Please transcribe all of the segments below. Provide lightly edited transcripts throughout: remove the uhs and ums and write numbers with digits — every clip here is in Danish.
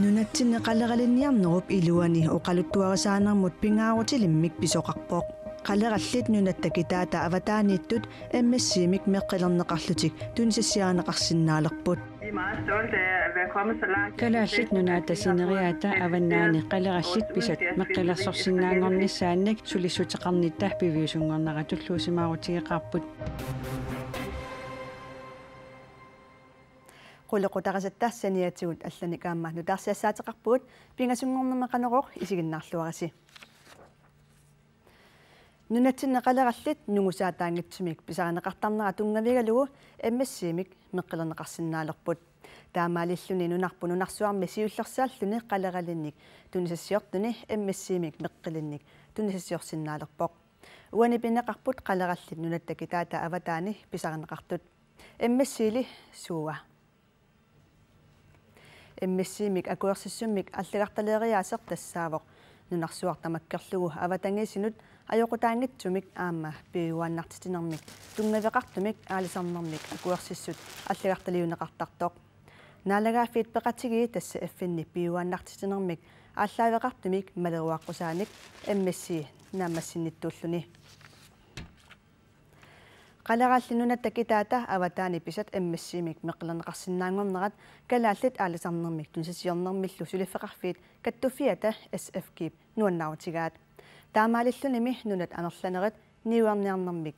Nunatsinneqalleraliniarnerup iluani oqaluttuarisaanarmut pingaarutilimik pisoqarpoq qallerallit nunattakitaata avataaniittut MSCimik meqqilernеqarlutik tunisissiaanaqarsinnaalerput. Kalaallit nunaattasineriata avannaani qallerallit pisat meqqillersorsinnaangornissaannik sulissuteqarnittah piviusungornara tulluusimaarutigеqarput. Qullequtaqasattassaniatigut allani nutaarsiassaateqarpugut pingasungornermeqaneroq isiginnaarluarasi. Nunatsinneqalerallit nungusaataangitsumik pisaraneqartarnera tungavigalugu MSCimik meqqilernеqarsinnaalerput. Taamaalilluni nunarpu nunarsuarmi siullersaalluni qaleralinnik tunisassiortuni MSCimik meqqilinnik tunisassiorsinnaalerpoq. Uani pineqarput qalerallit nunattakitaata avataani pisaraneqartut. MSCili suuwa. MSCimik akuersissummik аллагарталериаасеқ тассаавоқ нунарсуартамаккерлугу аватангисинут ajokutaangitsumik aamma piuannartitinermik tungavеqartumik aalisarnermik akuersissut allagartaliuneqartartoq naalagaafiit peqatigi tassa affinni piuannartitinermik ааllaaveqartumik maleruaqqusaanik MSC naammassinittuulluni qaleraallununattakitaata avataani pisat MSCimik meqqilernеqarsinnaangornerat kalaallit aalisarnermik tunisasiornermillu suliffeqarfiit kattufiata SFKIP nuannaarutigaat taamaalillunimi nunat anerlanerat niuarniarnermik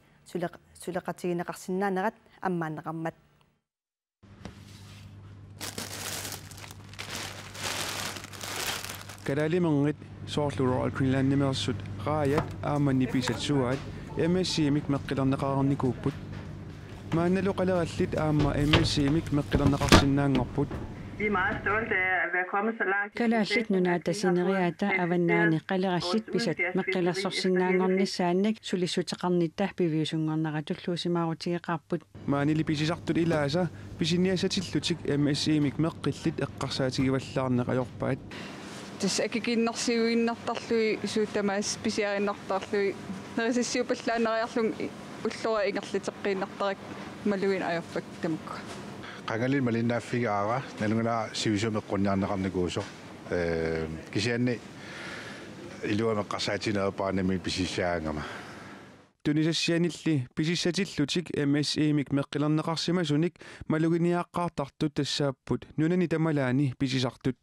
suleqatigineqarsinnaanerat ammaanneqarmat Kadalimerngit soorluroral Greenlandnimersut raayat aamanni pisatsuaat MSCimik meqqilernеqarernikuupput maannalu qalerallit aamma MSCimik meqqilernеqarsinnaanngorput. Vi er meget stolte af at være kommet så langt. Kalaallit nunaattasineriata avannaani qalerallit pisat meqqillersorsinnaangornissaannik sulissuteqarnittah piviusungornara tulluusimaarutigеqarput. Maanili pisisartut ilaasa pisiniasatillutik MSCimik meqqillit eqqarsaatigivallaarneq ajorpaat. Tas akikinnersiuinnertarlui suuttamaas pisiarinnartarlui nerisissiupallaaneriarlung ullura ingerliteqqiinnertarak maluin ajorpak tamakku. Qangalil malinnaaffigaara nalungala sivisumeqqunniarneqarnikuuso kisianni iluameqqarsaatinerapaanami pisissaangama Tunisassianilli pisissatillutik MSCimik meqqilernеqarsimasunik maluginiaaqqaartartut tassaapput nunani tamalaani pisisartut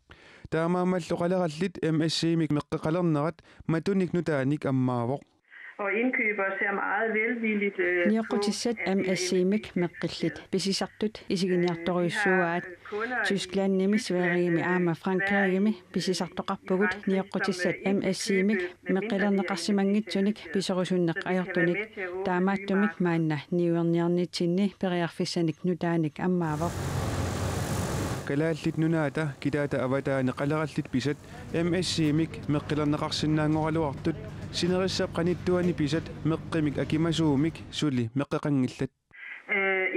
taamaamallu qalerallit MSCimik meqqeqalernerat matunik nutaanik ammaavoq Og indkøber ser meget velvilligt Niaqutissat MSCimik meqqillit pisisartut isiginiartoruissuaat Tysklandnimi Sveriimi aama Frankrigimi pisisartoqarpugut niaqutissat MSCimik meqqilernеqarsimangitsunik pisorusunneq ajortunik taamaattumik maanna niuerniarnitsinni periarfissanik nutaanik ammaavoq kalaallit nunaata kitaata avataani qalerallit pisat MSCimik meqqilernеqarsinnaangoraluartut sinerissap qanittuani pisat meqqimik akimasuumik suli meqqeqangillat.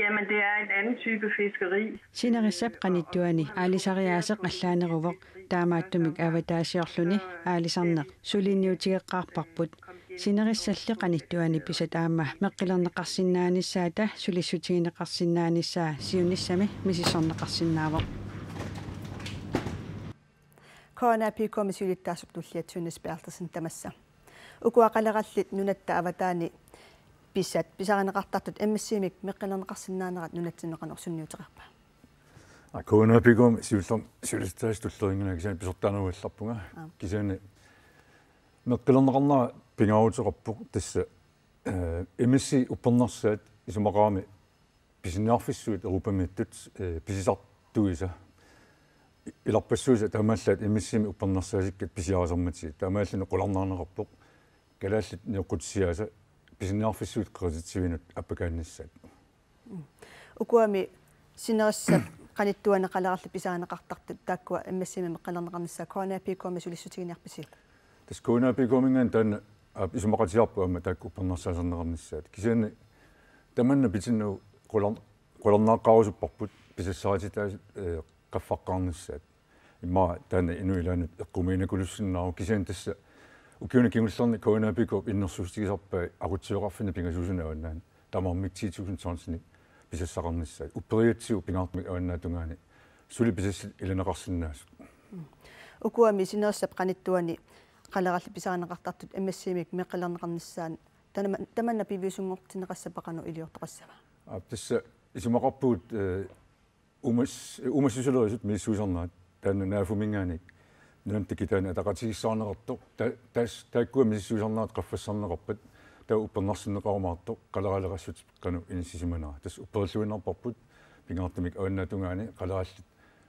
Jamen det er en anden type fiskeri. Sinerissap qanittuani aalisariaaseq allaaneruvoq taamaattumik avataasiorluni aalisarneq sulinniutigeqqaarparput sinerissalli qanittuani pisat aamma meqqilernеqarsinnaanissaata sulissutigineqarsinnaanissaa siunissami misissorneqarsinnaavoq KNP-kommissulittaasuq tulliatsuunis Bertelsen tamassa ukuaqalerallit nunatta avataani pisat pisaraneqartartut MSCimik meqqilernеqarsinnaanerat nunatsinneqanorsunniuteqarpa KNP-kom siulistaastulleringunaa kisaan pisortaanuullarpunga kisaani meqqilernеqarnaa pingaaruteqarpuq tassa MSC uppernersaat isumaqaami pisinniarfissuut erupamiittut pisisartuisa ilarpassuusa taamaallaat MSCimi uppernersaasиккат pisiarasermati taamaalluni qularnaarneqarpoq kalaallit niuqqutissiaasa pisinniarfissuut qeritivinut appakaannissaat ukuami sinerissap qanittuane qaleralli pisaaneqartartut taakkua MSCimi meqqilernеqarnissaa KNP-komi sulissutiginearpisi tas KNP-komingaan taanna isumaqatiarpu amma taakku uppernersaaserneqarnissaat kisaani tamanna pitinnu qularnaaqqaarusupparput pisassaarititaas qaffaqqaarnissaat imma taanna inuilaanut eqqumiinakulussinnaru kisaan tassa ukiuna kingullerni KNP-kop innersuustigisarpaa aqutsiuqarfina pingasuusuna aannaan tamarmik 10,000 tonsnik pisassaqarnissaat upperiatsiu pingaartmik aannaatungaani suli pisassit ilaneqarsinnaasut Ukuami sinerssap qanittuani qaleralli pisaanaqartartut MSC-mik meqqalerneqarnissaан tamanna piviusungortineqassapaqanu iliortoqassava. Tässä isumaqarpuut umassusulerisut missuusarnaat taanna naafumingaani nuantikitaani ataqatigissaarneqartoq taakkua missuusarnaat qaffassarneqarpat taa uppernersinneqarumaartoq qaleralerassut qanu inissisimanaa tas upperilluinarparput pingaartumik aunnatungaani qalerallit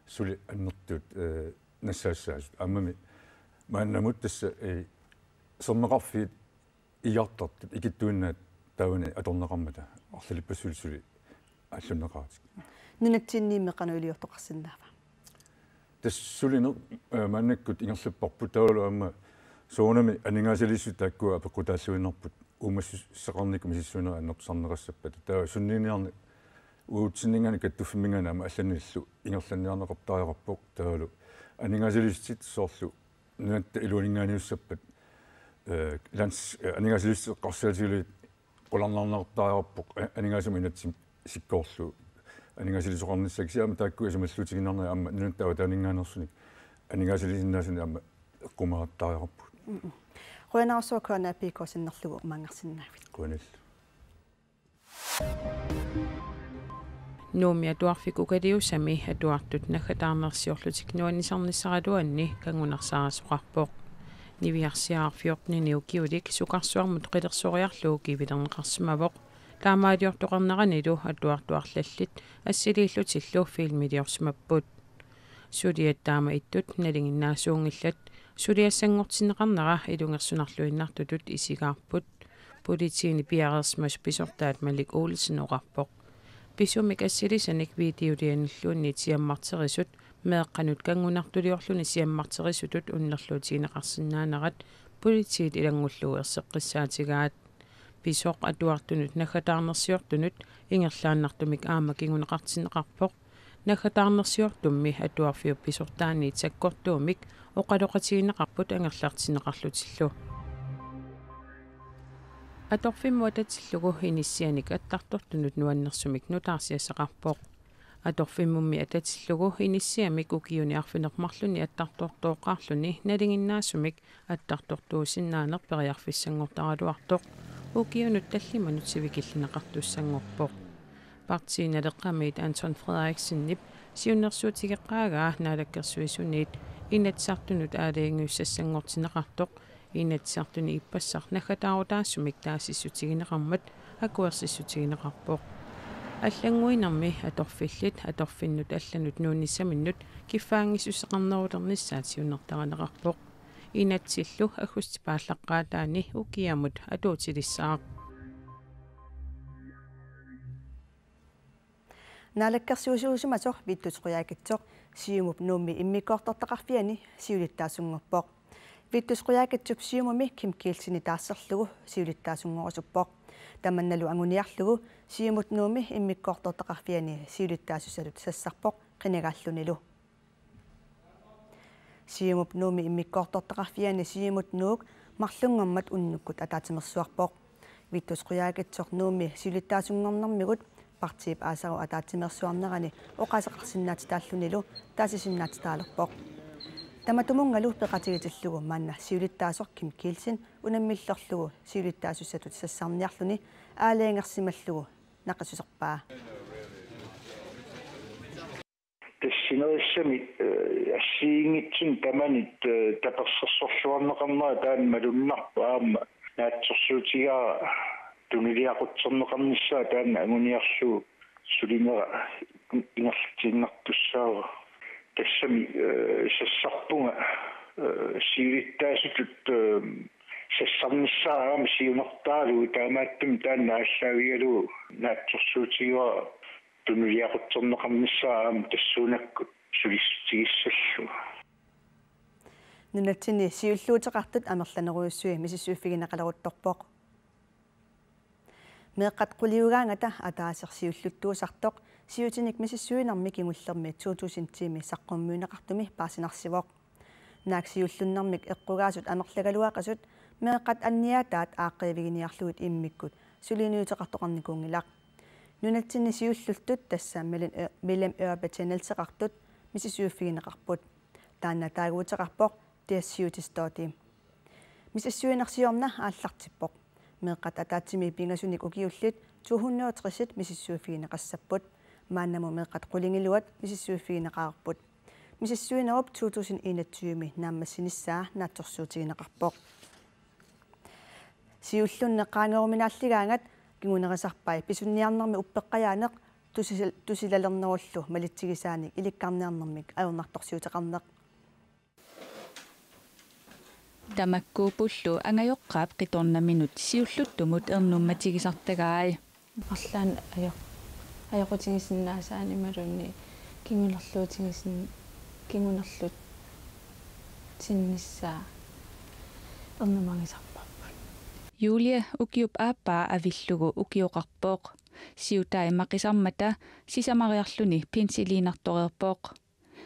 suli annertuut нассаассаасут аммами мааннамут тасса сорнеқарфиит ияртартут икиттуиннаат таавани аторнеқармата арлалиппассулсули аллунеқаратик нунатсиннииммеқану илиортоқарсинаава тассулине мааннаккут ингерлаппарпут таавалу амма соонами анингаасалиссут тааккуа апеққутааллуиннарпут уумассеқарникку мисиссуинера аннертусарнеқассаппата таа сунниниарни уутсиннингани каттуффиммингана ама алланиллу ингерланниарнеқартаариқарпоқ таавалу анингаасалистит соорлу нуатта илуининганиуссаппат ланс анингаасалистит қарсаатигули qollarnarnertaajarpoq aningaasumi inatsim sikkoorlu aningaasilisoqarnissaksiaama taakku isumalluutiginarneri amma nunattava taaninngaanersuni aningaasilisinnaasuni amma eqqumarattaajarput qoyanarsuakana piikosinnerlugu maangarsinnaavit qunil Nuumia tuarfikukaliusami atuartut nakataarnersiorlutik nuannisarnissaraluanni kangunarsaarasuqarpoq niviarsiaarfiortnini ukiulik sukarsuarmut qilersoriarluu kivilerneqarsimavoq taamaaliortoqarnaranilu atuartuarlallit assiliillutillu filmiliorsimapput suliat taama ittut nalinginnaasuungillat suliassangortineqarnera ilungersunarluinnartutut isigaarput politiini piarersmas pisortaat Malik Olsen oqarpoq pisumik assilisanik videolianilluunni tiammarterisut meeqqanut kangunartuliorluni siammarterisutut unnerluutiineqarsinnaanerat politiit ilangullugu erseqqissaatigaat pisoq atuartunut nakataarnersiortunut ingerlaannartumik aama kinguneqartineqarpoq nakataarnersiortummi atuarfiu pisortaani takkortuumik oqaloqatigineqarput angerlaartineqarlutillu atorfimmuatatsillugu inissianik attartortunut nuannersumik nutaarsiassaqarpoq atorfimmummi atatsillugu inissiamik ukiuniarfinermarluni attartortooqqaarluni nalinginnaasumik attartortuusinnaanerperiarfissangortaraluartoq ukiunut tallimanut sivikillineqartussangorpoq partiinaleqqamiit Anton Frederiksen siunnersuutigeqqaagaa naalakkersuisuniit inatsartunut aaliingiussassangortineqartoq inatsartuni ippassar nakataarutaassumik taasissutigineqarmat akuersissutigineqarpoq аллангуинарми аторфиллит аторфиннут алланут нуунниссаминнут киффаангисусеқарнерулернissaat сиуннертаранеқарпоқ инатсиллу аггустипааллаққаатаани укиамут атуутилиссаа налаккерсуусуусумасор виттусқуяакитсоқ сиумуп нуумми иммиккоортортақарфиани сиулиттаасунгорпоқ виттусқуяакитсуп сиумуми ким киилсини таассерлугу сиулиттаасунгорусуппоқ таманналу ангуниарлугу сиумут нууми иммиккоортортақарфиани сиулиттаасусалут сассарпоқ қинагааллунилу сиумуп нууми иммиккоортортақарфиани сиумут нуук марлунгаммат уннуккут атаатимерсуарпоқ виттусқуяакитсоқ нууми сиулиттаасунгорнэрмигут партип аасару атаатимерсуарнерани оқасеқарсиннаати тааллунилу таасисиннаати таалерпоқ таматумунгалу пеқатигитиллугу маанна сиулиттаасоқ ким киилсин унаммиллерлугу сиулиттаасуссатут сассаарниарлуни аалеангерсималлугу нақасусерпаа тассинериссами ассиингитсин таманит таперсерсорлуарнеқарнера таан малуннарпа аама наатсорсуутигаа тунилиақутсернеқарниссаа таан агуниарлу сулинера ингерлтииннартуссаава тассами сассарпунга сиулиттаасутут сассарниссаараама сиунертаалу таамааттум таанна аллаагигалу наатсорсуутигаа тунилиақутсернеқарниссаараама тассуунакку сулиссутигиссаллу нунатсини сиуллуутеқартут амерланеруйуссуи мисиссууффигинеқалерутторпоқ меэққат қулиугаангата атаасерсиуллуттуусартоқ сиутиник мисиссуинарми кигуллерми 2000-тими саққуммуинеқартуми паасинарсивоқ нааксиуллуннармик эққугаасут амерлагалуақасут меэққат анниатаат ааққиивигиниарлугит иммиккут сулиниутеқартоқарникуунгилақ нунатсини сиуллултут тассаа милем еербатинелсеқартут мисиссууффигинеқарпут тааннатаагуутеқарпоқ тиассиутистооти мисиссуинарсиорна ааллартиппоқ меэққат атаатсими пингасуник укиуллит 230 мисиссуиффигинеқассаппут мааннаму меэққат қулингилуат мисиссуиффигинеқаарпут мисиссуинеруп 2021 нааммассиниссаа наатсорсуутигинеқарпоқ сиуллуннеққаангеруминааллигаангат кигунерисарпай писунниарнэрми уппеққаяанеқ тусилалернеруллу малитсигисааник иликкарниарнэрмик аернарторсиутеқарнеқ тамаккуупуллу ангайоққаап қиторнаминут сиуллуттумут ернумматигисартагаай арлаан аёқутигисиннаасаанималунни кингунерлут синниссаа ернумагисарпарпут Юлия укиуп ааппаа авиллугу укиоқарпооқ сиутаи мақисармата сисамариарлуни пенсилиинарторерпооқ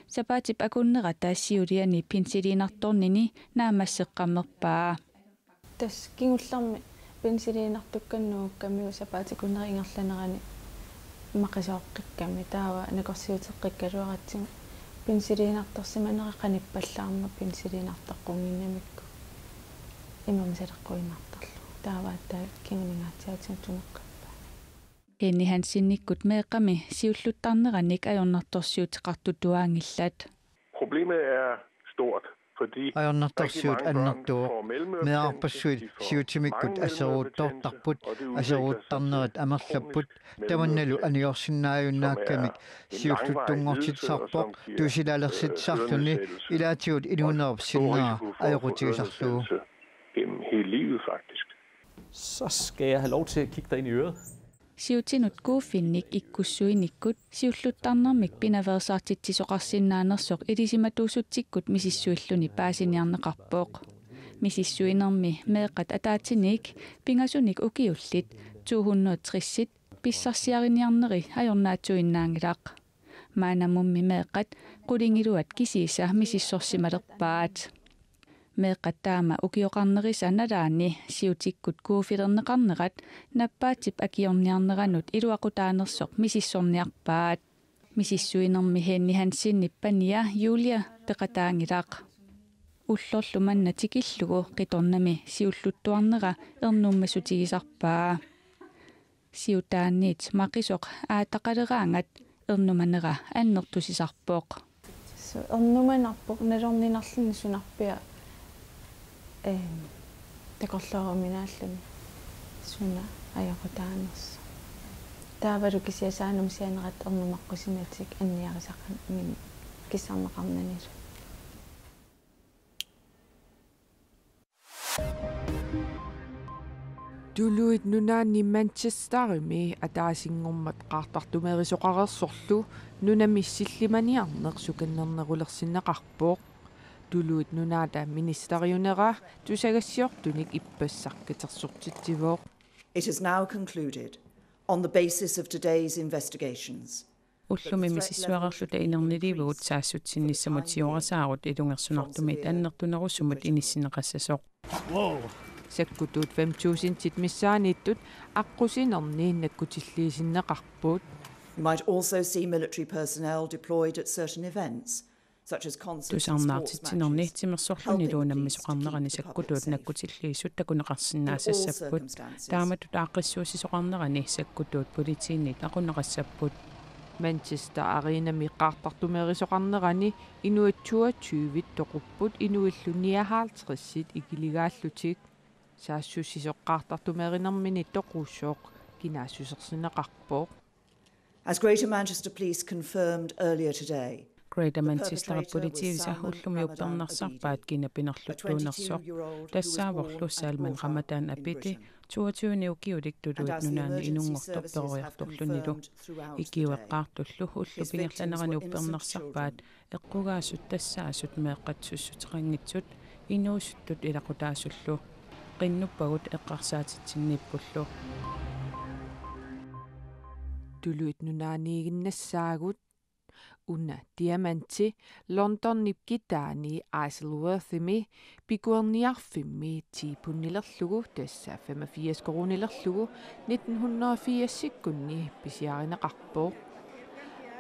сапаатип акуннера таассиулиани пенсилиинарторнини наамассеққаммерпаа тас кингулларми пенсилиинартукканнууккамиу сапаатикуннера ингерланерани мақисаоққикками таава накорсиутеққиккалуаратсима пенсилиинарторсиманера қаниппаллаарма пенсилиинартаққунгиннамикку имамсалеққуинартарлу тааваатаа кингунингаатиатсин тунеққаппа Henni hän sinnikkut meeqami siulluttarneranik ajornartorsiuteqartutuaangillat. Problemet er stort, fordi ajornartorsiut annertuuq mearpassuit siutimikkut aseruuttortarput aseruuttarnerit amerlapput tamannalu aniorsinnaajunnaakkamik siulluttunngortitsarpoq tusilaalersitsarluni ilaatiut inuunerp sinnera ajoqutigisarlugu gennem hele livet faktisk. Så skal jeg have lov til at kigge dig ind i øret. Siutinut kuufinnik ikkussuinikkut siulluttarnermik pinaversaartitsisoqarsinnaanersoq ilisimatuusuttikkut misissuilluni paasiniarneqarpooq misissuinermi meeqat ataatinik pingasunik ukiullit 230 pissarsiariniarneri ajornaatsuinnaangilaq maanamummi meeqat qulingiluat kisiisa misissorsimalerpaat meeqattaama ukioqarnerisa nalaani siutikkut kuufilerneqarnerat nappaatip akiorniarneranut iluaqutaanersoq misissorniarpaat misissuinermi henni hansinnippania Julia peqataangilaq ullorlu manna tikillugu qitornami siulluttuarnera ernummasuutigisarpaa siutaanniit maqisoq aataqaleraangat ernumanera annertusisarpooq ernumanarpoq nalorninarluni sunarpia takorlooruminaalluni suna ajaqutaaners taavalu kisiasaanum sianerat ernumaqqusinatik anniarisaqan min kissarneqarnanilu Tuluit nunaanni Manchesterimi ataasingormat qaartartumerisoqarersorlu nunamissillimaniarneq sukannernerulersinnaqarpooq tuluit nunaata ministeriunera tusagassiortunik ippassarkatersortitsivooq. It is now concluded on the basis of today's investigations. Ullumi misissuarerluta inernilivuut saassutsinnissamutiorasaagut ilungersunartumit annertunerussumut inissinneqassasoq. Sakkutut 5000 missaaniittut aqusinerniinnakkutiilliisinneqarpuut. You might also see military personnel deployed at certain events such as concerts and sports matches. Timersorluniluunammisoqarnerani sakkutut nakkutilliissut takuneqarsinnaasassaput taamatut aaqqissuusisoqarnerani sakkutut politiinniit aquneqassapput Manchester Arenami qaartartumerisoqarnerani inuatsuatuivit toqupput inuilluniahaartrissit ikiligaаллутик saasussisoqqaartartumerinermini toquussooq kinaassusersineqarpooq. As Greater Manchester Police confirmed earlier today, Greater Manchester politiivisa ullumiuppernersarpaat kinapinerluttuunersoq tassaavorlu Salman Ramadan apiti 22 ukiulik tuluit nunaani inungortortoriartorlunilu ikiueqqaartullu ullupingerlanerani uppernersarpaat eqqugaasut tassaasut meeqqatsussuteqangitsut inuusuttut ilaqutaasullu qinnuppagut eqqarsaatitsinnippullu tuluit nunaaniiginnassaagut Una diamanti Londonip kitaani Isleworthimi pikuerniarfimmi tiipunnilerlugu tassa 85 korunilerlugu 1980 sikkunni pisiarineqarpooq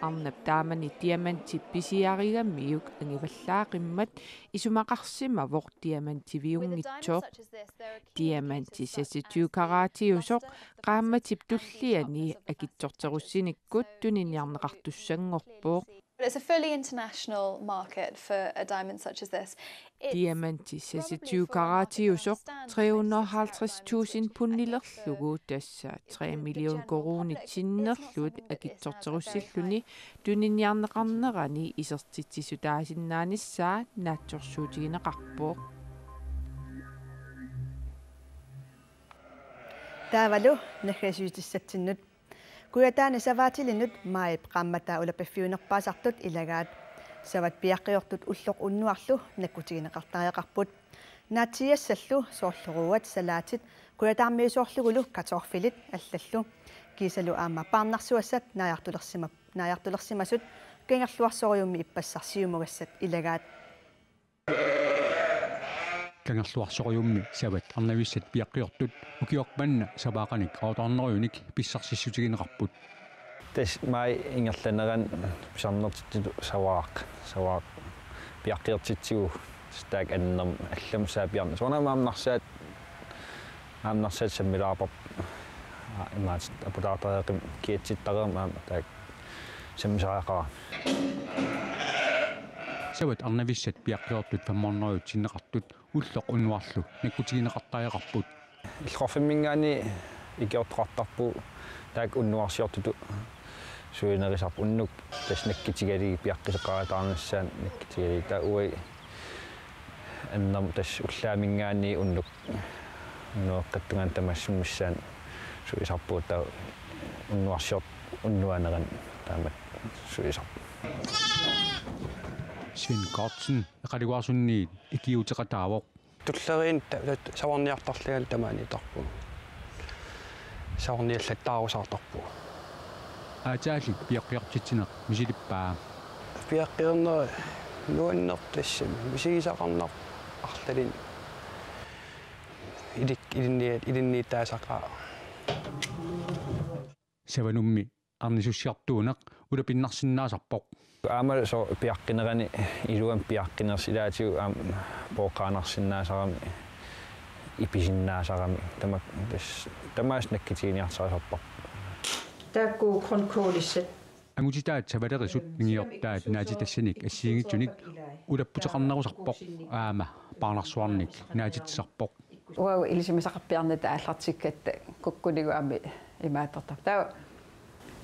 арнап таамани диамантит писиаригаммиук ангиваллаақиммат исумақарсимавоқ диамантивиунгитсоо диаманти саситиу караатиусоқ qaammatip tulliani akitsorterussinikкут tuniniarneqartussangorpooq. It's a fully international market for a diamond such as this. Diamanti sasitiu karatiusoq 350,000 punnilerlugu tassa 3 million korunit sinnerlut akitsorterussilluni tuniniarneqarnerani isertitsisutaasinnaanissaa naatsorsuutigineqarpooq. Tavalu nakasuutissatsinut kuyataani savaatilinut maip qammataa ulapaffiunerpaasartut ilagaat savat piaqqiortut ulloq unnuarlu nakkutigineqartariaqarput naatiassallu soorluruat salaatit kuyataarmiusoorlugulu katorfilit allallu kiisalu aama paarnarsuassat naayartulersimasut kingerluarsoriummi ippassarsiumugassat ilagaat kangerluarsoriummi savat arnavissat piaqqiortut ukiorpanna savaaqanik autorneruyunik pissarssissutigineqarput tas mai ingerlaneran pisarnertitu savaaq piaqqiortitsigu staak annerm allam saapiarna soornamaamnarsaat sammilaarpap imaat aputaartareqim kiatsittareerma taak sammisaraaqara savat arnavissat piaqqiortut fammarneruyut sinneqartut ulloq unnuarlu nakkutigineqartariaqarput illorfimmingaani ikiortoqartarpu taak unnuarsiortutu suinerisarpu unnuk tas nakkitigaligi piaqqiseqarataarnassaan nakkitigaligi taa uai annerm tas ullaamingaani unnuk nueqqattungaan tamassumissaan suisarpu taa unnuarsiort unnuaneran taamat suisarpu Svend Godsen eqaliguarsunniit ikiuteqataavoq tulleriin savarniartarlagal tamaanitarpu savarniallattaarusaartarpu aataalik piaqqiartitsineq misilippaa piaqqierneri nuannertassami misigisaqarnar arlalin ilinniitaasaqaa savanummi arnisussiartuuneq ulapinnarsinnaasarpoq aamal so piaqqinerani iluan piaqqinersilaatigu aam pooqaanarsinnaasarami ipisinnaasarami tamaas nakkitigiниartarisorpaq taakku kronkoolissat angutitaat savalerisut mingiortaat naatitassinik assiingitsunik ulapputeqarnerusarpoq aama paarnarsuarnik naatitsarpoq wow ilisimisaqarpiarnata aallartikkatta kukkunigu aami imaatartar taa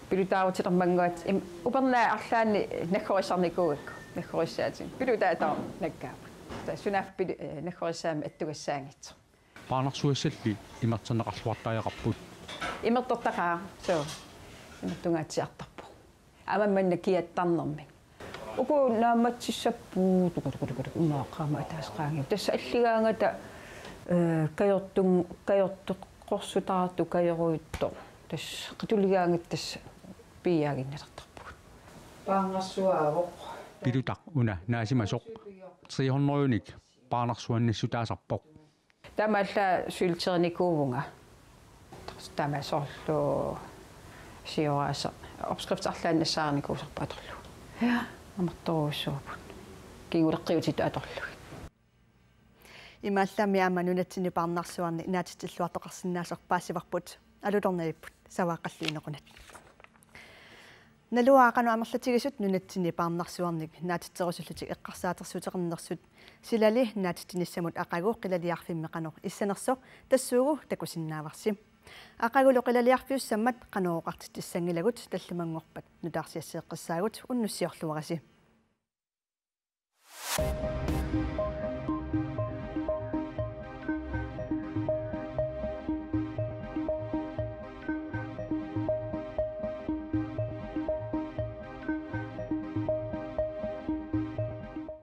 pilutaarutilermanguat upernaa arlaanni nakkorisarnikuukku nakkorissaatin pilutaataa nakkaapa taa sunaafpili nakkorissaami attugassaangitso paarnarsuassalli imerterneqarluartariaqarput imertortaqaa so imertungaatsiartarpu amammanna kiattarnermi uku naamatsissappu umaaqaama ataasqaangi tassa alligaangata kajortoqqorsutaartu kajoruitto tas qituligaangit tassa piiaaginnalertarpu paangarsuaavoq pilutaq una naasimasoq 300unik paarnarsuannassutaasarpoq tamalla sylternikuuvunga tamasorlu siorasa opskriftsarlaannassaarnikuusarpaatorlu ja amartoruussuupun kiguleqqiutit atorlu имааллаами аама нунатсини парнарсуарни наатитиллуартоқарсиннаасерпаассиварпут алулернериппут савааққаллуинеқунат налуаақану амерлатигисут нунатсини парнарсуарник наатитсерусуллутик эққарсаатерсутеқарнерсут силали наатиттиниссамут ақагу қилалиарфиммеқанеқ иссанерсо тассуугу такусиннааварсим ақагулу қилалиарфиуссаммат қанооқартиттиссангилагут таллумангорпат нутаарсиассеэққиссаагут уннуссиорлуараси